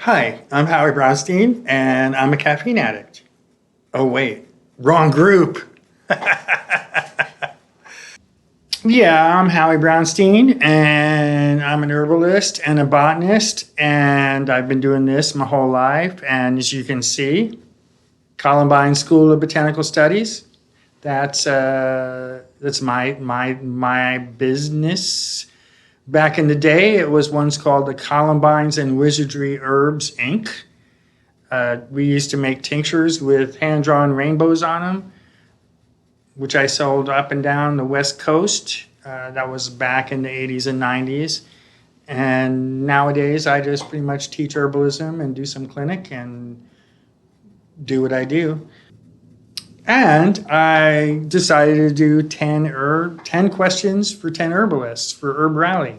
Hi, I'm Howie Brounstein, and I'm a caffeine addict. Oh, wait, wrong group. Yeah, I'm Howie Brounstein, and I'm an herbalist and a botanist, and I've been doing this my whole life. And as you can see, Columbine School of Botanical Studies. That's my business. Back in the day, it was once called the Columbines and Wizardry Herbs, Inc. We used to make tinctures with hand-drawn rainbows on them, which I sold up and down the West Coast. That was back in the 80s and 90s. And nowadays, I just pretty much teach herbalism and do some clinic and do what I do. And I decided to do 10 questions for 10 herbalists for HerbRally.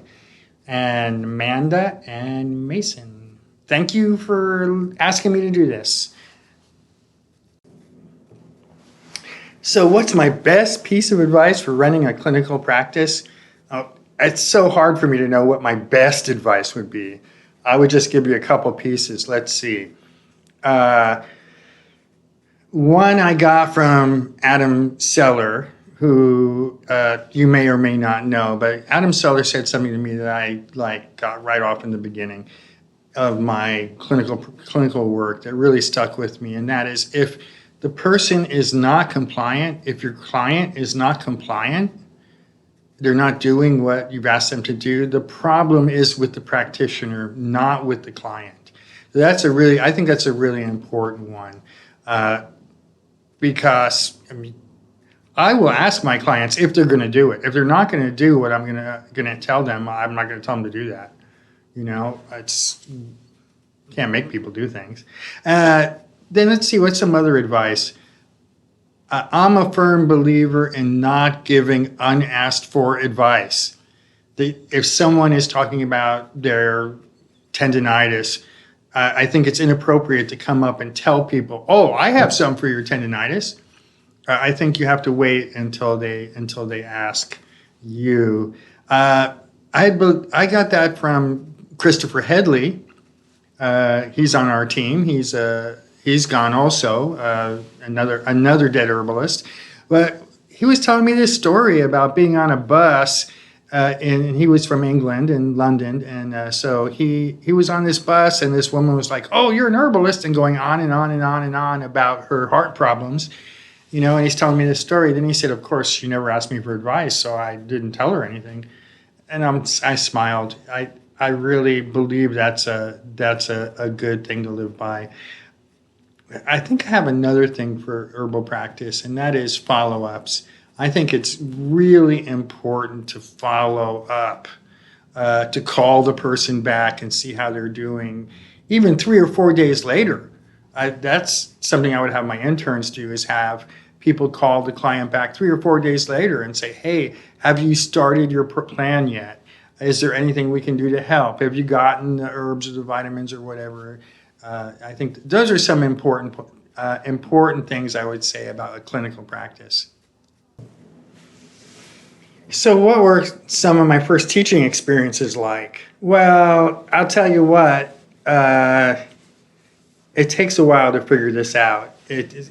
And Amanda and Mason, thank you for asking me to do this. So what's my best piece of advice for running a clinical practice? It's so hard for me to know what my best advice would be. I would just give you a couple pieces. Let's see. One I got from Adam Seller, who you may or may not know, but Adam Seller said something to me that I got right off in the beginning of my clinical work that really stuck with me, and that is, if the person is not compliant, if your client is not compliant, they're not doing what you've asked them to do, the problem is with the practitioner, not with the client. So I think that's a really important one. Because I will ask my clients if they're going to do it. If they're not going to do what I'm going to tell them, I'm not going to tell them to do that. You know, can't make people do things. Then let's see, what's some other advice? I'm a firm believer in not giving unasked for advice. If someone is talking about their tendinitis, I think it's inappropriate to come up and tell people, "Oh, I have some for your tendinitis." I think you have to wait until they ask you. I got that from Christopher Headley. He's on our team. He's gone also. Another dead herbalist, but he was telling me this story about being on a bus. And he was from England and London, and so he was on this bus, and this woman was like, "Oh, you're an herbalist," and going on and on and on and on about her heart problems, you know. And he's telling me this story. Then he said, "Of course, she never asked me for advice, so I didn't tell her anything." And I smiled. I really believe that's a good thing to live by. I think I have another thing for herbal practice, and that is follow-ups. I think it's really important to follow up, to call the person back and see how they're doing, even 3 or 4 days later. That's something I would have my interns do, is have people call the client back 3 or 4 days later and say, "Hey, have you started your plan yet? Is there anything we can do to help? Have you gotten the herbs or the vitamins or whatever?" I think those are some important things I would say about a clinical practice. So what were some of my first teaching experiences like? Well, I'll tell you what, it takes a while to figure this out.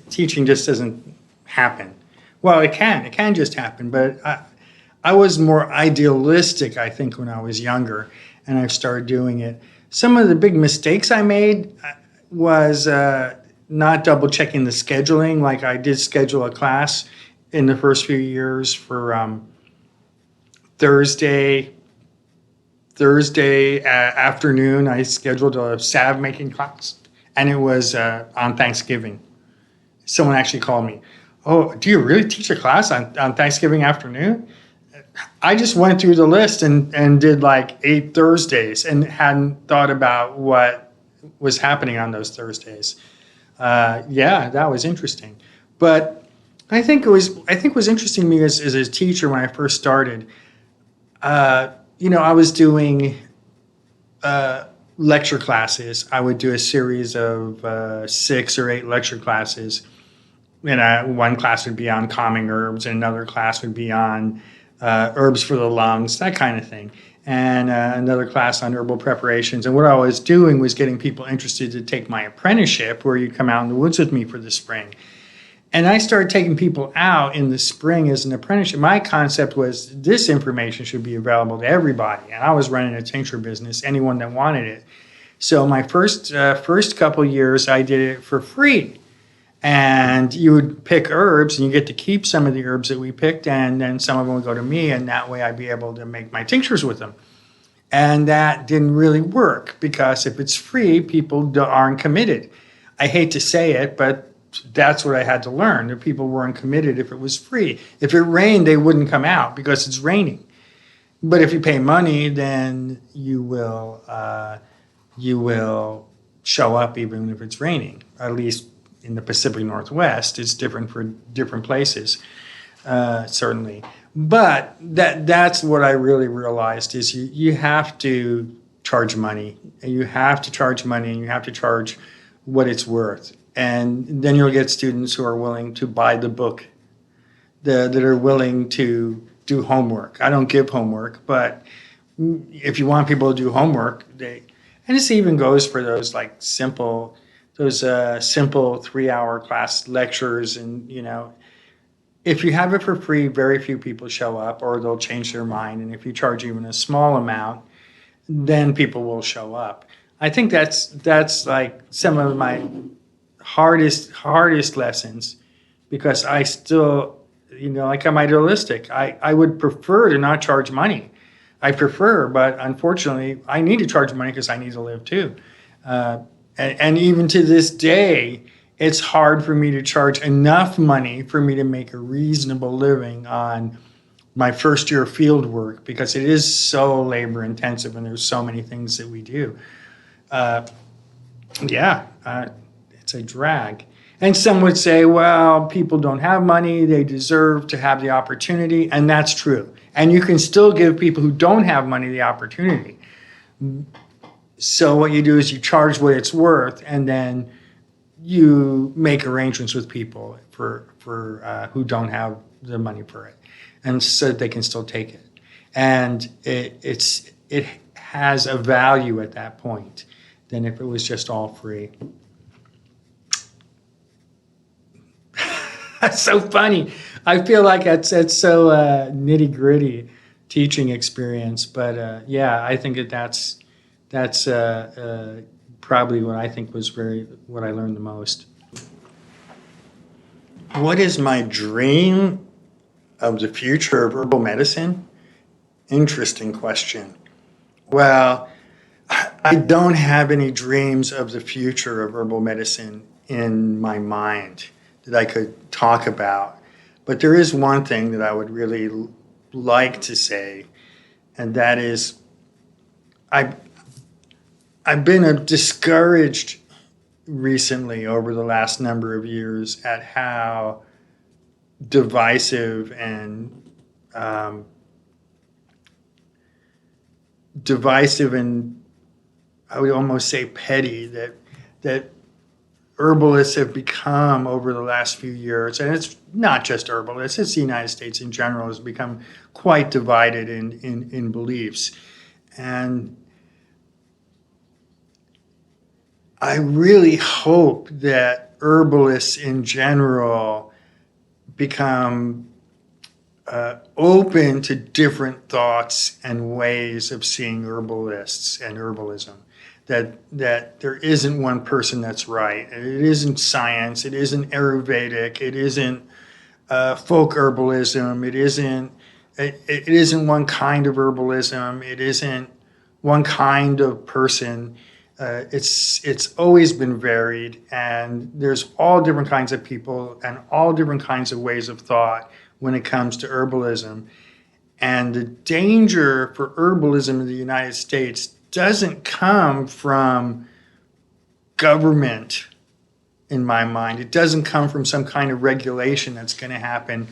Teaching just doesn't happen. Well, it can just happen, but I was more idealistic, I think, when I was younger, and I started doing it. Some of the big mistakes I made was not double checking the scheduling. Like, I did schedule a class in the first few years for Thursday afternoon. I scheduled a salve making class, and it was on Thanksgiving. Someone actually called me, "Oh, do you really teach a class on Thanksgiving afternoon?" I just went through the list and did like 8 Thursdays and hadn't thought about what was happening on those Thursdays. Yeah, that was interesting. But I think it was interesting to me as a teacher when I first started. I was doing lecture classes. I would do a series of 6 or 8 lecture classes. And one class would be on calming herbs, and another class would be on herbs for the lungs, that kind of thing. and another class on herbal preparations. And what I was doing was getting people interested to take my apprenticeship, where you come out in the woods with me for the spring. And I started taking people out in the spring as an apprenticeship. My concept was this information should be available to everybody. And I was running a tincture business, anyone that wanted it. So my first couple years, I did it for free. And you would pick herbs, and you get to keep some of the herbs that we picked, and then some of them would go to me, and that way I'd be able to make my tinctures with them. And that didn't really work, because if it's free, people aren't committed. I hate to say it, but that's what I had to learn, that people weren't committed if it was free. If it rained, they wouldn't come out because it's raining. But if you pay money, then you will show up even if it's raining, at least in the Pacific Northwest. It's different for different places, certainly. But that's what I really realized is you have to charge money. And you have to charge money, and you have to charge what it's worth. And then you'll get students who are willing to buy the book, that are willing to do homework. I don't give homework, but if you want people to do homework, and this even goes for those simple 3-hour class lectures, and if you have it for free, very few people show up, or they'll change their mind. And if you charge even a small amount, then people will show up. I think that's like some of my hardest lessons, because I still, I'm idealistic. I would prefer to not charge money. I prefer, but unfortunately, I need to charge money because I need to live too. And even to this day, it's hard for me to charge enough money for me to make a reasonable living on my first year field work, because it is so labor intensive and there's so many things that we do. It's a drag. And some would say, well, people don't have money, they deserve to have the opportunity, and that's true. And you can still give people who don't have money the opportunity. So what you do is you charge what it's worth, and then you make arrangements with people for who don't have the money for it, and so that they can still take it. And it has a value at that point than if it was just all free. That's so funny. I feel like it's so nitty gritty teaching experience, but I think that's probably what I think was what I learned the most. What is my dream of the future of herbal medicine? Interesting question. Well, I don't have any dreams of the future of herbal medicine in my mind that I could talk about. But there is one thing that I would really like to say, and that is I've been discouraged recently over the last number of years at how divisive and I would almost say petty that herbalists have become over the last few years. And it's not just herbalists, it's the United States in general has become quite divided in beliefs. And I really hope that herbalists in general become open to different thoughts and ways of seeing herbalists and herbalism. That there isn't one person that's right. It isn't science. It isn't Ayurvedic. It isn't folk herbalism. It isn't one kind of herbalism. It isn't one kind of person. It's always been varied, and there's all different kinds of people and all different kinds of ways of thought when it comes to herbalism. And the danger for herbalism in the United States doesn't come from government, in my mind. It doesn't come from some kind of regulation that's going to happen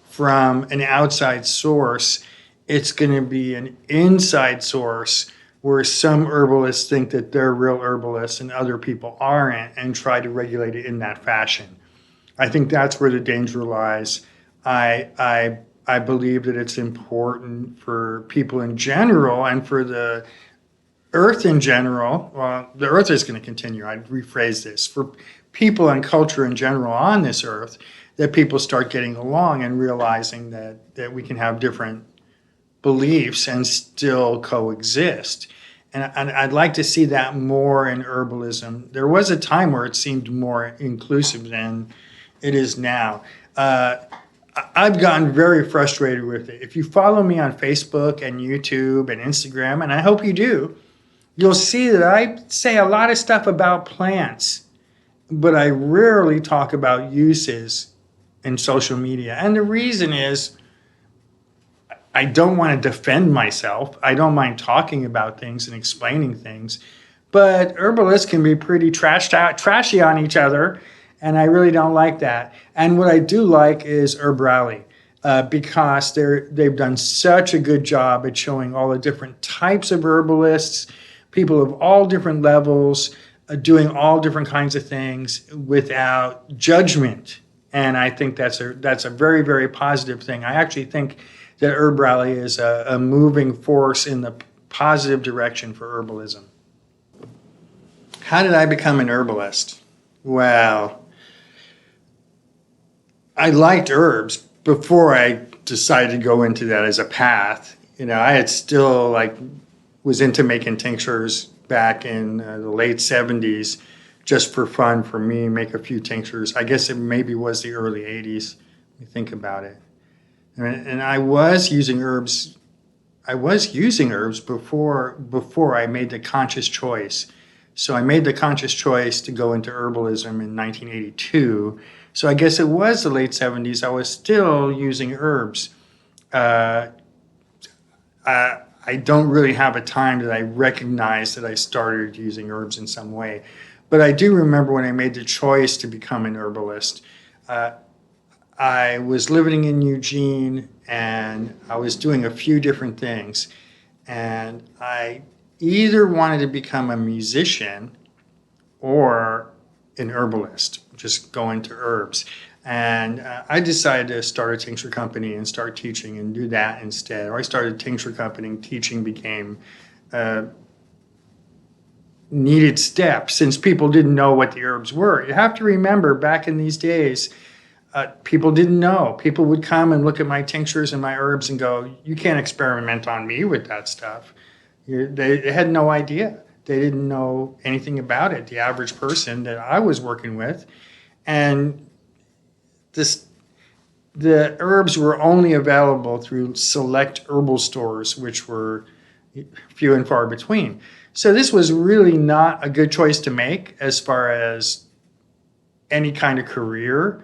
from an outside source. It's going to be an inside source where some herbalists think that they're real herbalists and other people aren't, and try to regulate it in that fashion. I think that's where the danger lies. I I believe that it's important for people in general and for the earth in general. Well, the earth is going to continue. I'd rephrase this. For people and culture in general on this earth, that people start getting along and realizing that we can have different beliefs and still coexist. And I'd like to see that more in herbalism. There was a time where it seemed more inclusive than it is now. I've gotten very frustrated with it. If you follow me on Facebook and YouTube and Instagram, and I hope you do, you'll see that I say a lot of stuff about plants, but I rarely talk about uses in social media. And the reason is I don't want to defend myself. I don't mind talking about things and explaining things, but herbalists can be pretty trashy on each other, and I really don't like that. And what I do like is HerbRally, because they've done such a good job at showing all the different types of herbalists, people of all different levels, doing all different kinds of things without judgment. And I think that's a very, very positive thing. I actually think that HerbRally is a moving force in the positive direction for herbalism. How did I become an herbalist? Well, I liked herbs before I decided to go into that as a path. I had still was into making tinctures back in the late 70s, just for fun for me, make a few tinctures. I guess it maybe was the early 80s, when you think about it. And I was using herbs. I was using herbs before I made the conscious choice. So I made the conscious choice to go into herbalism in 1982. So I guess it was the late 70s. I was still using herbs. I don't really have a time that I recognize that I started using herbs in some way. But I do remember when I made the choice to become an herbalist. I was living in Eugene, and I was doing a few different things. And I either wanted to become a musician or an herbalist, just go into herbs. And I decided to start a tincture company and start teaching and do that instead. Or I started a tincture company, and teaching became a needed step since people didn't know what the herbs were. You have to remember, back in these days, people didn't know. People would come and look at my tinctures and my herbs and go, "You can't experiment on me with that stuff." They had no idea. They didn't know anything about it, the average person that I was working with. And the herbs were only available through select herbal stores, which were few and far between. So this was really not a good choice to make as far as any kind of career.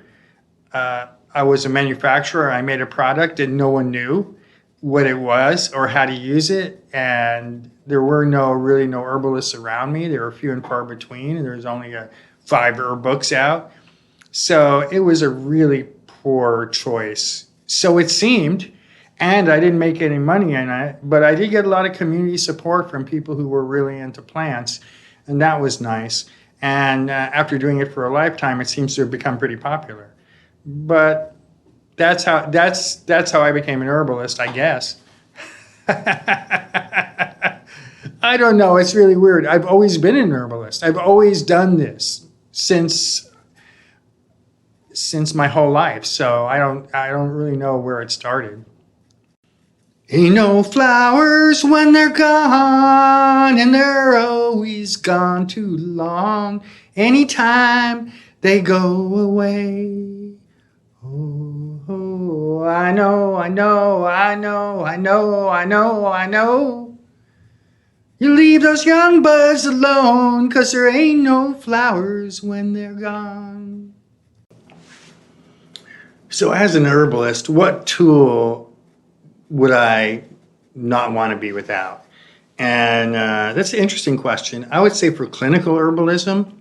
I was a manufacturer. I made a product and no one knew what it was or how to use it. And there were really no herbalists around me. There were few and far between. And there was only 5 herb books out. So it was a really poor choice. So it seemed, and I didn't make any money in it, but I did get a lot of community support from people who were really into plants. And that was nice. And after doing it for a lifetime, it seems to have become pretty popular. But that's how I became an herbalist, I guess. I don't know. It's really weird. I've always been an herbalist. I've always done this since my whole life. So I don't really know where it started. Ain't no flowers when they're gone, and they're always gone too long. Anytime they go away. Oh, I know, I know, I know, I know, I know, I know. You leave those young buds alone, 'cause there ain't no flowers when they're gone. So as an herbalist, what tool would I not want to be without? And that's an interesting question. I would say for clinical herbalism,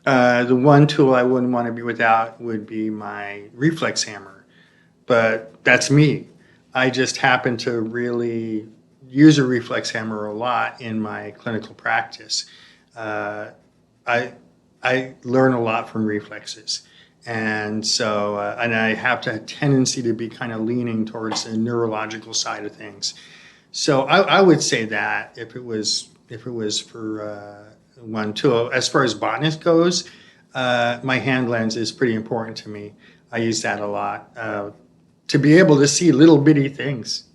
the one tool I wouldn't want to be without would be my reflex hammer. But that's me. I just happen to really use a reflex hammer a lot in my clinical practice. I learn a lot from reflexes. And so, and I have a tendency to be kind of leaning towards the neurological side of things. So I would say that if it was for one tool, as far as botanist goes, my hand lens is pretty important to me. I use that a lot to be able to see little bitty things.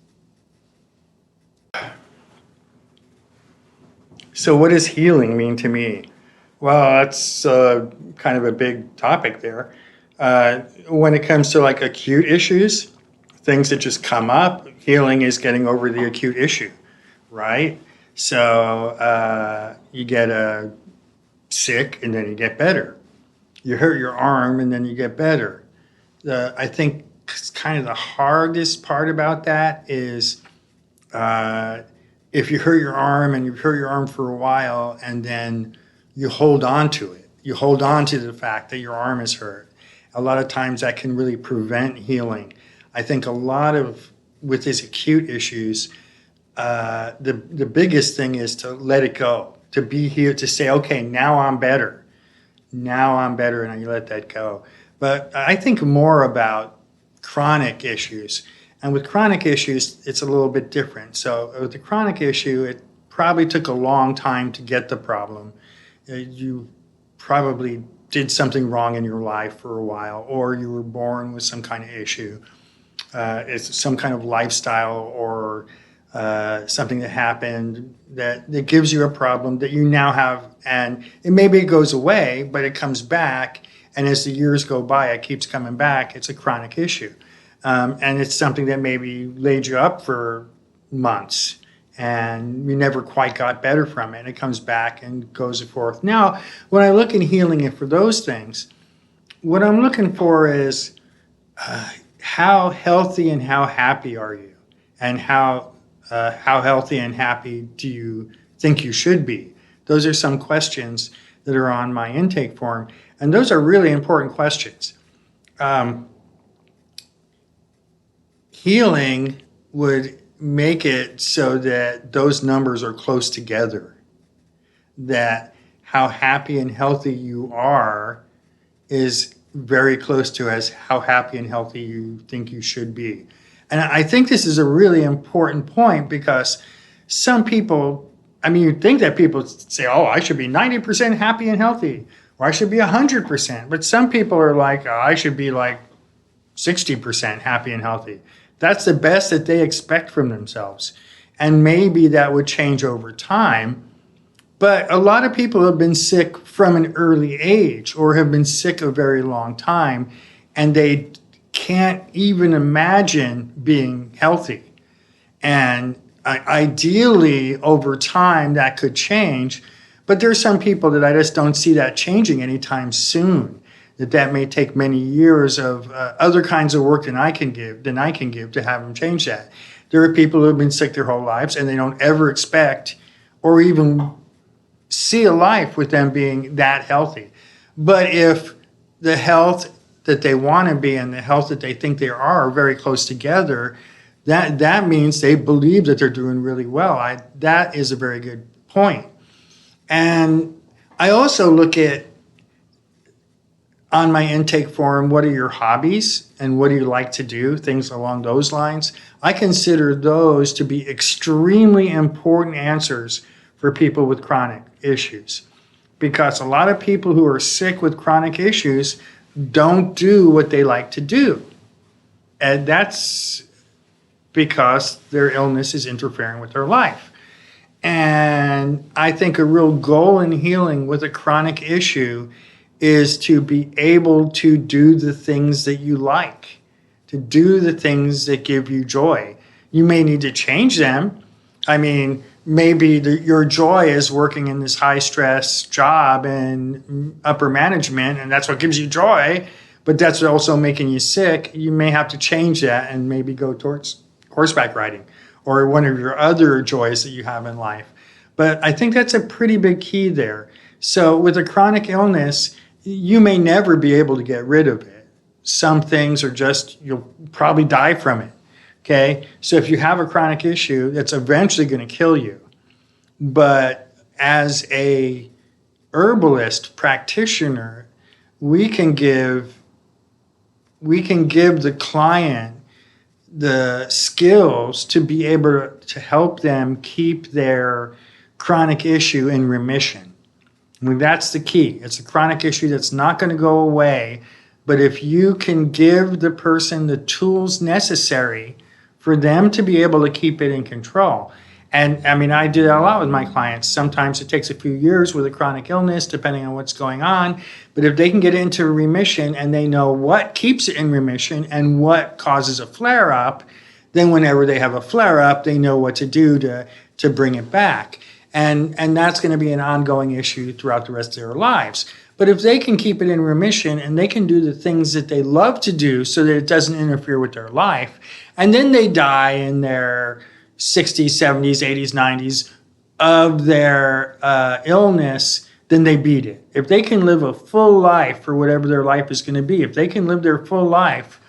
So what does healing mean to me? Well, that's kind of a big topic there. When it comes to like acute issues, things that just come up, healing is getting over the acute issue, right? So you get sick and then you get better. You hurt your arm and then you get better. I think kind of the hardest part about that is if you hurt your arm and you hurt your arm for a while and then you hold on to it. You hold on to the fact that your arm is hurt. A lot of times that can really prevent healing. I think a lot of, with these acute issues, the biggest thing is to let it go, to be here, to say, okay, now I'm better. Now I'm better, and you let that go. But I think more about chronic issues. And with chronic issues, it's a little bit different. So with the chronic issue, it probably took a long time to get the problem. You probably did something wrong in your life for a while, or you were born with some kind of issue. It's some kind of lifestyle or something that happened that gives you a problem that you now have, and maybe it goes away, but it comes back, and as the years go by, it keeps coming back. It's a chronic issue. And it's something that maybe laid you up for months, and you never quite got better from it, and it comes back and goes forth. Now, when I look at healing it for those things, what I'm looking for is how healthy and how happy are you? And how healthy and happy do you think you should be? Those are some questions that are on my intake form, and those are really important questions. Healing would make it so that those numbers are close together, that how happy and healthy you are is very close to as how happy and healthy you think you should be. And I think this is a really important point because some people, I mean, you'd think that people say, oh, I should be 90% happy and healthy, or I should be 100%. But some people are like, oh, I should be like 60% happy and healthy. That's the best that they expect from themselves. And maybe that would change over time. But a lot of people have been sick from an early age or have been sick a very long time, and they can't even imagine being healthy. And ideally, over time, that could change. But there's some people that I just don't see that changing anytime soon. That may take many years of other kinds of work than I can give to have them change that. There are people who have been sick their whole lives and they don't ever expect or even see a life with them being that healthy. But if the health that they want to be and the health that they think they are very close together, that means they believe that they're doing really well. That is a very good point. And I also look at, on my intake form, what are your hobbies and what do you like to do, things along those lines. I consider those to be extremely important answers for people with chronic issues, because a lot of people who are sick with chronic issues don't do what they like to do. And that's because their illness is interfering with their life. And I think a real goal in healing with a chronic issue is to be able to do the things that you like, to do the things that give you joy. You may need to change them. I mean, maybe your joy is working in this high-stress job in upper management, and that's what gives you joy, but that's also making you sick. You may have to change that and maybe go towards horseback riding or one of your other joys that you have in life. But I think that's a pretty big key there. So with a chronic illness, you may never be able to get rid of it. Some things are just, you'll probably die from it, okay? So if you have a chronic issue, that's eventually going to kill you. But as a herbalist practitioner, we can give we can give the client the skills to be able to help them keep their chronic issue in remission. I mean, that's the key. It's a chronic issue that's not going to go away. But if you can give the person the tools necessary for them to be able to keep it in control. And I mean, I do that a lot with my clients. Sometimes it takes a few years with a chronic illness, depending on what's going on. But if they can get into remission and they know what keeps it in remission and what causes a flare up, then whenever they have a flare up, they know what to do to bring it back. And that's going to be an ongoing issue throughout the rest of their lives. But if they can keep it in remission and they can do the things that they love to do so that it doesn't interfere with their life, and then they die in their 60s, 70s, 80s, 90s of their illness, then they beat it. If they can live a full life for whatever their life is going to be, if they can live their full life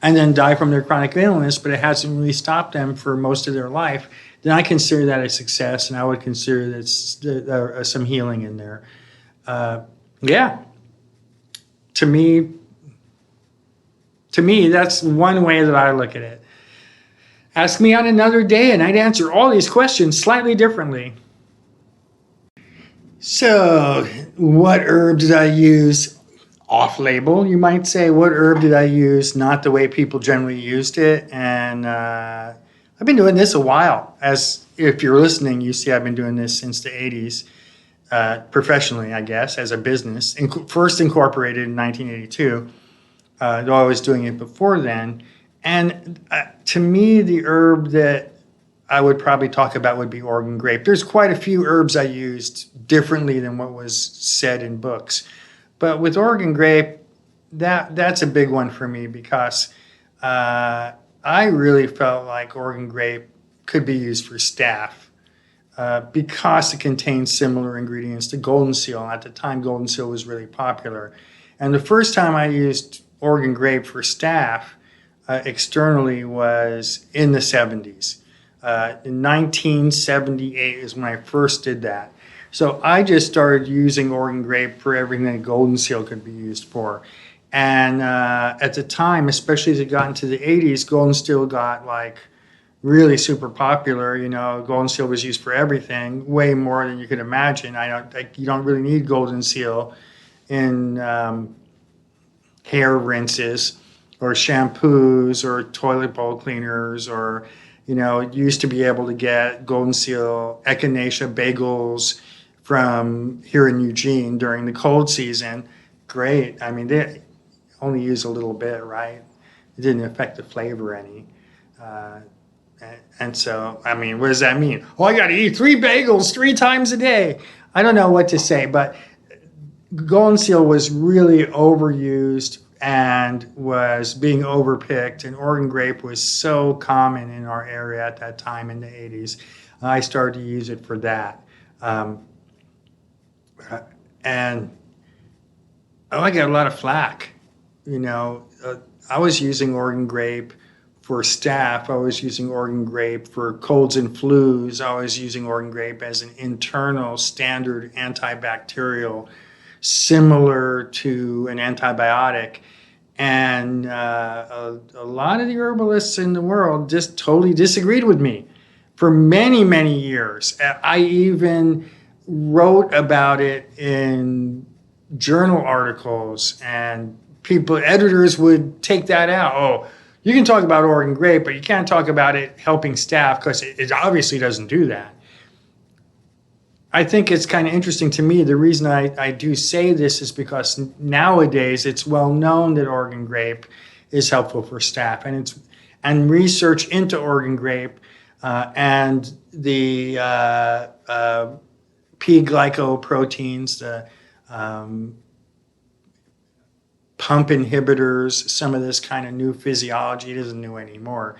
and then die from their chronic illness, but it hasn't really stopped them for most of their life, then I consider that a success, and I would consider that some healing in there. Yeah. To me, that's one way that I look at it. Ask me on another day, and I'd answer all these questions slightly differently. So, what herb did I use? Off-label, you might say. What herb did I use? Not the way people generally used it. And I've been doing this a while. As if you're listening, you see I've been doing this since the 80s. Professionally, I guess, as a business. First incorporated in 1982. Though I was doing it before then. And to me, the herb that I would probably talk about would be Oregon grape. There's quite a few herbs I used differently than what was said in books. But with Oregon grape, that's a big one for me because I really felt like Oregon grape could be used for staph. Because it contains similar ingredients to golden seal. At the time, golden seal was really popular. And the first time I used Oregon grape for staph externally was in the 70s. In 1978 is when I first did that. So I just started using Oregon grape for everything that golden seal could be used for. And at the time, especially as it got into the 80s, golden seal got like really super popular. You know, golden seal was used for everything, way more than you could imagine. You don't really need golden seal in hair rinses or shampoos or toilet bowl cleaners, or, you know, you used to be able to get golden seal echinacea bagels from here in Eugene during the cold season. Great. I mean, they only use a little bit, right? It didn't affect the flavor any. And so, I mean, what does that mean? Oh, I got to eat 3 bagels 3 times a day. I don't know what to say, but golden seal was really overused and was being overpicked, and Oregon grape was so common in our area at that time in the 80s. I started to use it for that. And I got a lot of flack. You know, I was using Oregon grape for staph. I was using Oregon grape for colds and flus. I was using Oregon grape as an internal standard antibacterial, similar to an antibiotic. And a lot of the herbalists in the world just totally disagreed with me for many, many years. I even wrote about it in journal articles, and editors would take that out. Oh, you can talk about Oregon grape, but you can't talk about it helping staph because it obviously doesn't do that. I think it's kind of interesting to me. The reason I do say this is because nowadays it's well known that Oregon grape is helpful for staph, and research into Oregon grape and the P-glycoproteins, the pump inhibitors, some of this kind of new physiology. It isn't new anymore.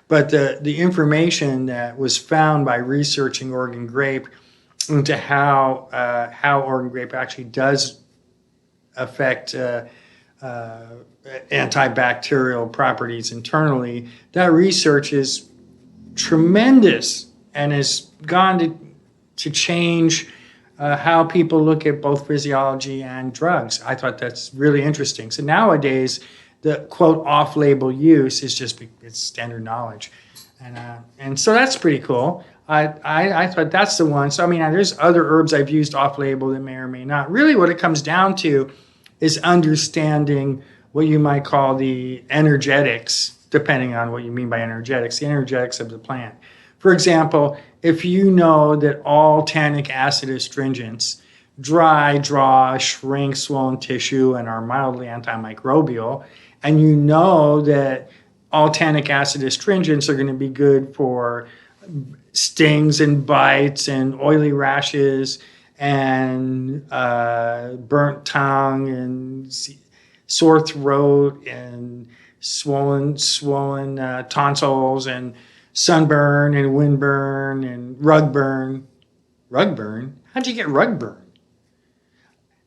But the information that was found by researching Oregon grape into how Oregon grape actually does affect antibacterial properties internally, that research is tremendous and has gone to change how people look at both physiology and drugs. I thought that's really interesting. So nowadays, the quote off-label use is just it's standard knowledge, and so that's pretty cool. I thought that's the one. So I mean, there's other herbs I've used off-label that may or may not. Really, what it comes down to is understanding what you might call the energetics, depending on what you mean by energetics, the energetics of the plant. For example, if you know that all tannic acid astringents dry, draw, shrink swollen tissue, and are mildly antimicrobial, and you know that all tannic acid astringents are going to be good for stings and bites and oily rashes and burnt tongue and sore throat and swollen tonsils and sunburn and windburn and rug burn. Rug burn? How'd you get rug burn?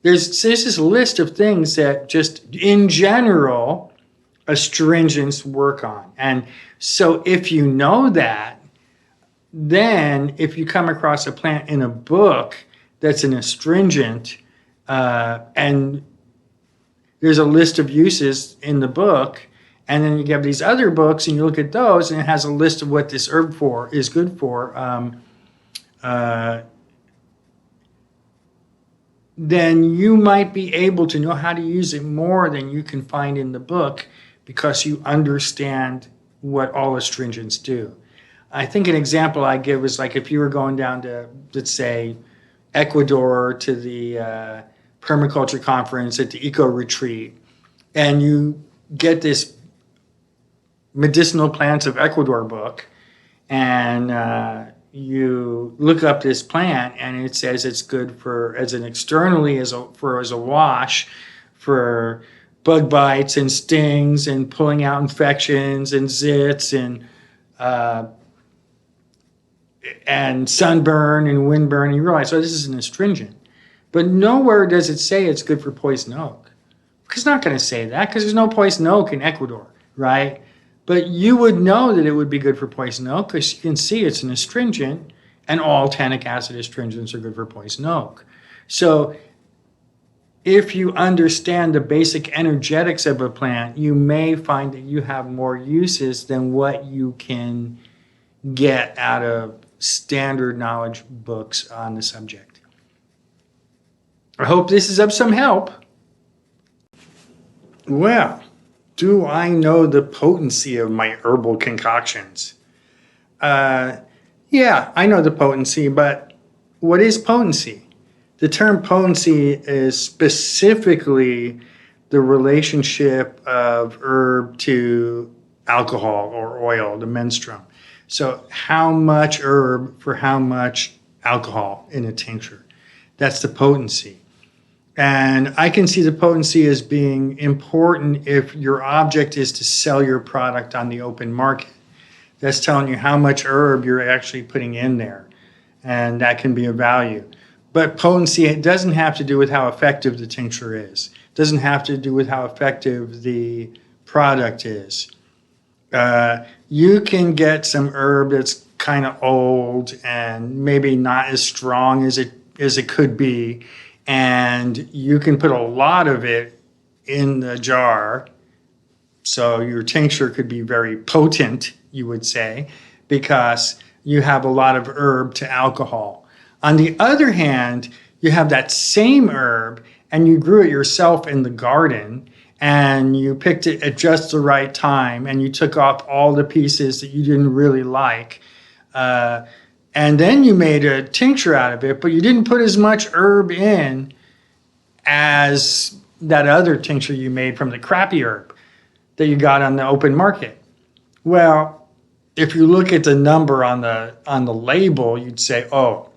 There's this list of things that just in general astringents work on. And so if you know that, then if you come across a plant in a book that's an astringent, and there's a list of uses in the book, and then you have these other books and you look at those and it has a list of what this herb is good for, then you might be able to know how to use it more than you can find in the book because you understand what all astringents do. I think an example I give is like if you were going down to, let's say, Ecuador to the permaculture conference at the Eco Retreat, and you get this Medicinal Plants of Ecuador book, and you look up this plant, and it says it's good for as a wash for bug bites and stings and pulling out infections and zits and sunburn and windburn. And you realize, oh, this is an astringent. But nowhere does it say it's good for poison oak. It's not going to say that because there's no poison oak in Ecuador, right? But you would know that it would be good for poison oak because you can see it's an astringent, and all tannic acid astringents are good for poison oak. So if you understand the basic energetics of a plant, you may find that you have more uses than what you can get out of standard knowledge books on the subject. I hope this is of some help. Well, do I know the potency of my herbal concoctions? Yeah, I know the potency, but what is potency? The term potency is specifically the relationship of herb to alcohol or oil, the menstruum. So how much herb for how much alcohol in a tincture? That's the potency. And I can see the potency as being important if your object is to sell your product on the open market. That's telling you how much herb you're actually putting in there. And that can be of value. But potency, it doesn't have to do with how effective the tincture is. It doesn't have to do with how effective the product is. You can get some herb that's kind of old and maybe not as strong as it could be, and you can put a lot of it in the jar. So your tincture could be very potent, you would say, because you have a lot of herb to alcohol. On the other hand, you have that same herb and you grew it yourself in the garden and you picked it at just the right time and you took off all the pieces that you didn't really like. And then you made a tincture out of it, but you didn't put as much herb in as that other tincture you made from the crappy herb that you got on the open market. Well, if you look at the number on the label, you'd say, oh,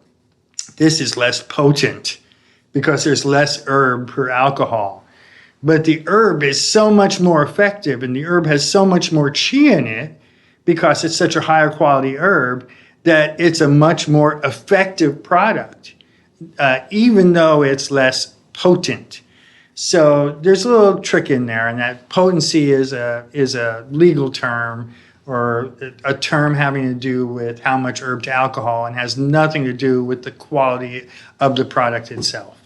this is less potent because there's less herb per alcohol. But the herb is so much more effective and the herb has so much more chi in it because it's such a higher quality herb that it's a much more effective product, even though it's less potent. So there's a little trick in there, and that potency is a legal term or a term having to do with how much herb to alcohol and has nothing to do with the quality of the product itself.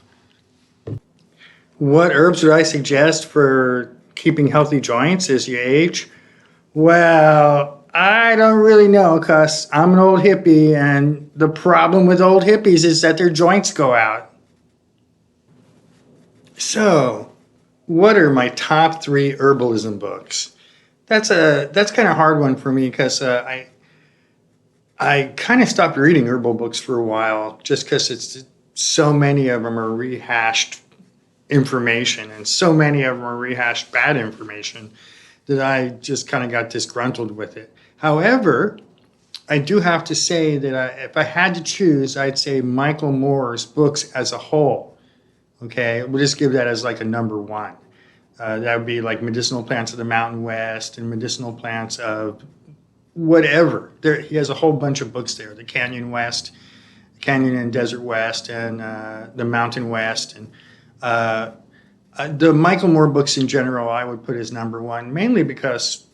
What herbs would I suggest for keeping healthy joints as you age? Well, I don't really know because I'm an old hippie, and the problem with old hippies is that their joints go out. So, what are my top 3 herbalism books? That's kind of a hard one for me because I kind of stopped reading herbal books for a while just because it's so many of them are rehashed information, and so many of them are rehashed bad information that I just kind of got disgruntled with it. However, I do have to say that if I had to choose, I'd say Michael Moore's books as a whole. Okay, we'll just give that as like a number 1. That would be like Medicinal Plants of the Mountain West and Medicinal Plants of whatever. He has a whole bunch of books there. The Canyon West, Canyon and Desert West, and the Mountain West. And the Michael Moore books in general, I would put as number 1, mainly because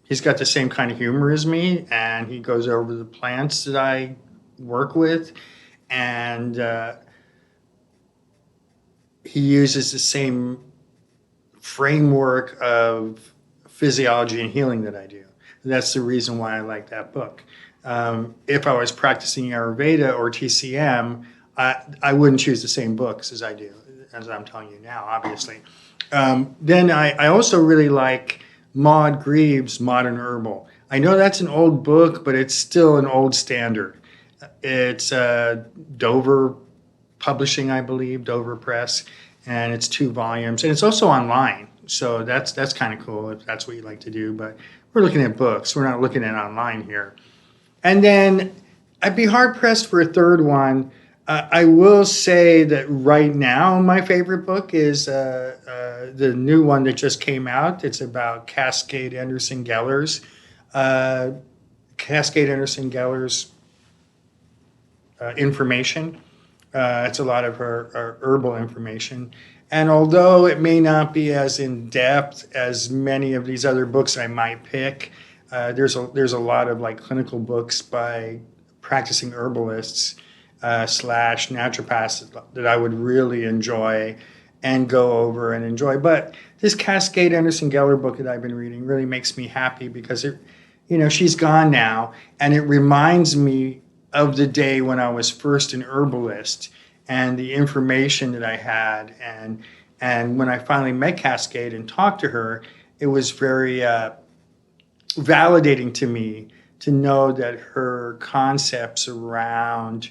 he's got the same kind of humor as me, and he goes over the plants that I work with, and he uses the same framework of physiology and healing that I do. That's the reason why I like that book. If I was practicing Ayurveda or TCM, I wouldn't choose the same books as I do, as I'm telling you now, obviously. Then I also really like Maud Greaves' Modern Herbal. I know that's an old book, but it's still an old standard. It's Dover Publishing, I believe, Dover Press, and it's 2 volumes, and it's also online. So that's kind of cool if that's what you like to do. But we're looking at books. We're not looking at online here. And then I'd be hard pressed for a third one. I will say that right now my favorite book is the new one that just came out. It's about Cascade Anderson Geller's information. It's a lot of her herbal information. And although it may not be as in-depth as many of these other books I might pick, there's a lot of like clinical books by practicing herbalists / naturopaths that I would really enjoy and go over and enjoy. But this Cascade Anderson Geller book that I've been reading really makes me happy because she's gone now, and it reminds me of the day when I was first an herbalist and the information that I had. And when I finally met Cascade and talked to her, it was very validating to me to know that her concepts around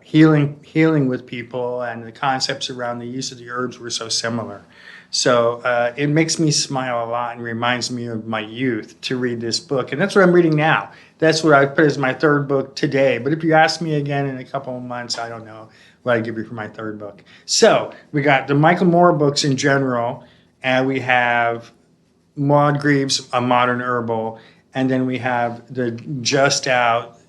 healing with people and the concepts around the use of the herbs were so similar. So it makes me smile a lot and reminds me of my youth to read this book. And that's what I'm reading now. That's what I put as my 3rd book today. But if you ask me again in a couple of months, I don't know what I'd give you for my 3rd book. So we got the Michael Moore books in general, and we have Maud Greaves' A Modern Herbal, and then we have the just out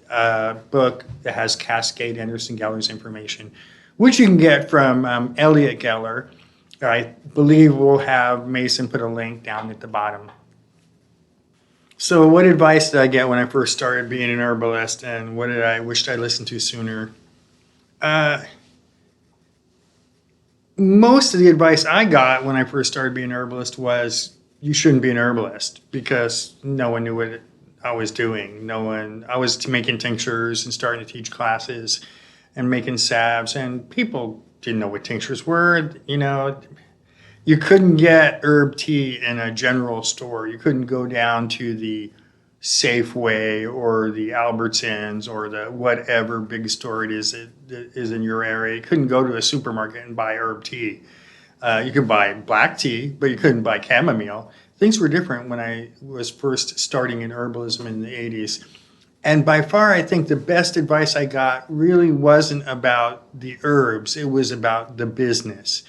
book that has Cascade Anderson Geller's information, which you can get from Elliot Geller. I believe we'll have Mason put a link down at the bottom. So what advice did I get when I first started being an herbalist, and what did I wished I listened to sooner? Most of the advice I got when I first started being an herbalist was you shouldn't be an herbalist because no one knew what I was doing. I was making tinctures and starting to teach classes and making salves, and people didn't know what tinctures were. You couldn't get herb tea in a general store. You couldn't go down to the Safeway or the Albertsons or the whatever big store it is that is in your area. You couldn't go to a supermarket and buy herb tea. You could buy black tea, but you couldn't buy chamomile. Things were different when I was first starting in herbalism in the 80s. And by far, I think the best advice I got really wasn't about the herbs. It was about the business.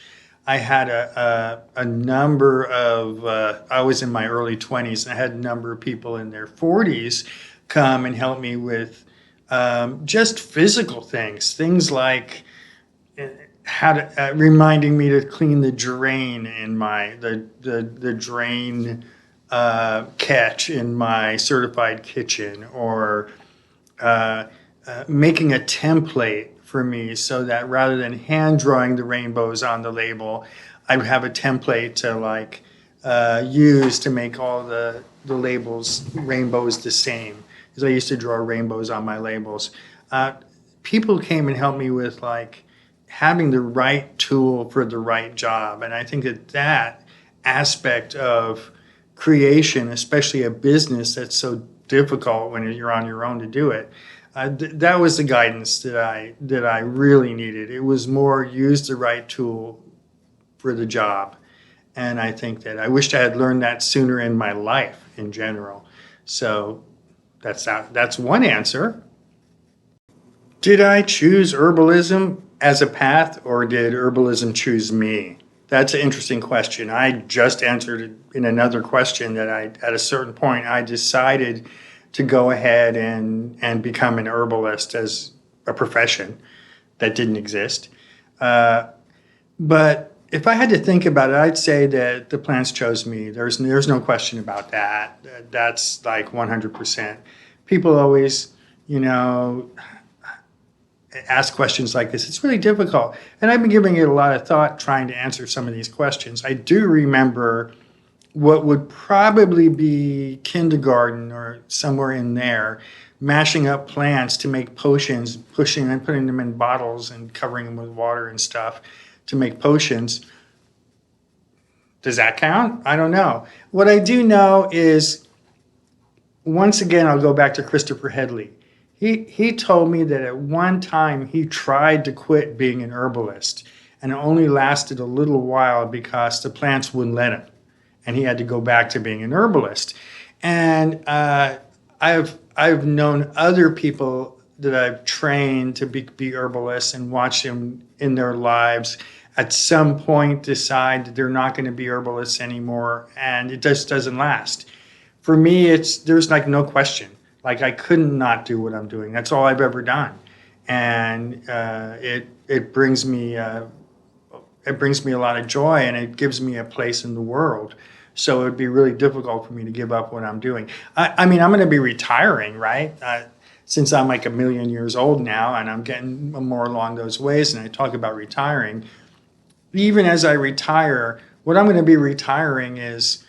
I had a number of, I was in my early 20s, and I had a number of people in their 40s come and help me with just physical things like reminding me to clean the drain in the drain catch in my certified kitchen, or making a template for me so that rather than hand drawing the rainbows on the label, I would have a template to use to make all the labels, rainbows the same. Because I used to draw rainbows on my labels. People came and helped me with like having the right tool for the right job. And I think that aspect of creation, especially a business that's so difficult when you're on your own to do it, that was the guidance that I really needed. It was more use the right tool for the job. And I think that I wished I had learned that sooner in my life in general. So that's one answer. Did I choose herbalism as a path, or did herbalism choose me? That's an interesting question. I just answered it in another question that at a certain point, I decided to go ahead and become an herbalist as a profession that didn't exist. But if I had to think about it, I'd say that the plants chose me. There's no question about that. That's like 100%. People always, ask questions like this. It's really difficult. And I've been giving it a lot of thought trying to answer some of these questions. I do remember what would probably be kindergarten or somewhere in there, mashing up plants to make potions, pushing and putting them in bottles and covering them with water and stuff to make potions. Does that count? I don't know. What I do know is, once again, I'll go back to Christopher Headley. He told me that at one time he tried to quit being an herbalist, and it only lasted a little while because the plants wouldn't let him, and he had to go back to being an herbalist. And I've known other people that I've trained to be herbalists and watched them in their lives at some point decide that they're not going to be herbalists anymore, and it just doesn't last. For me, there's like no question. Like I couldn't not do what I'm doing. That's all I've ever done, and it brings me a lot of joy, and it gives me a place in the world. So it would be really difficult for me to give up what I'm doing. I mean, I'm going to be retiring, right? Since I'm like 1 million years old now, and I'm getting more along those ways, and I talk about retiring. Even as I retire, what I'm going to be retiring is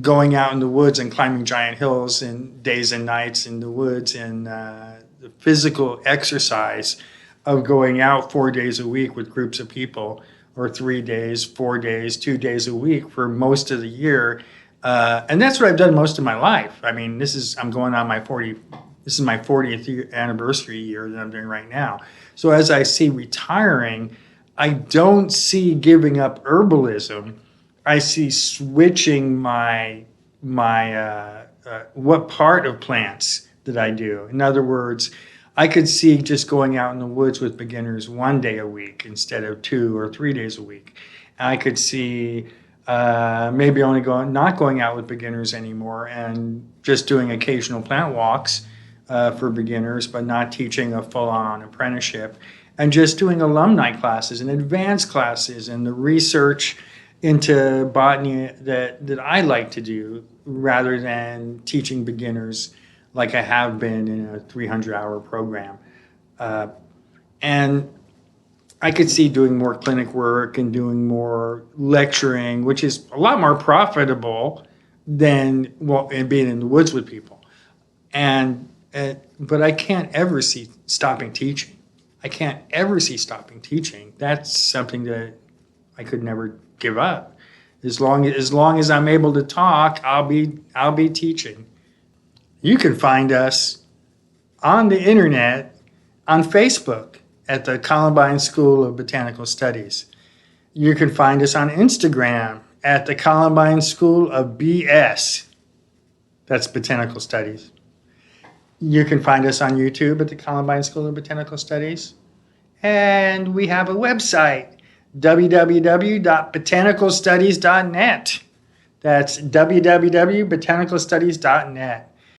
going out in the woods and climbing giant hills and days and nights in the woods, and the physical exercise of going out 4 days a week with groups of people, or 3 days, 4 days, 2 days a week for most of the year. And that's what I've done most of my life. I mean, I'm going on this is my 40th anniversary year that I'm doing right now. So as I see retiring, I don't see giving up herbalism. I see switching my what part of plants that I do. In other words, I could see just going out in the woods with beginners 1 day a week instead of 2 or 3 days a week. I could see maybe not going out with beginners anymore and just doing occasional plant walks for beginners, but not teaching a full-on apprenticeship, and just doing alumni classes and advanced classes and the research into botany that I like to do, rather than teaching beginners like I have been in a 300-hour program. And I could see doing more clinic work and doing more lecturing, which is a lot more profitable than being in the woods with people. But I can't ever see stopping teaching. I can't ever see stopping teaching. That's something that I could never give up. As long as I'm able to talk, I'll be teaching. You can find us on the internet, on Facebook at the Columbine School of Botanical Studies. You can find us on Instagram at the Columbine School of BS. That's Botanical Studies. You can find us on YouTube at the Columbine School of Botanical Studies. And we have a website, www.botanicalstudies.net. That's www.botanicalstudies.net.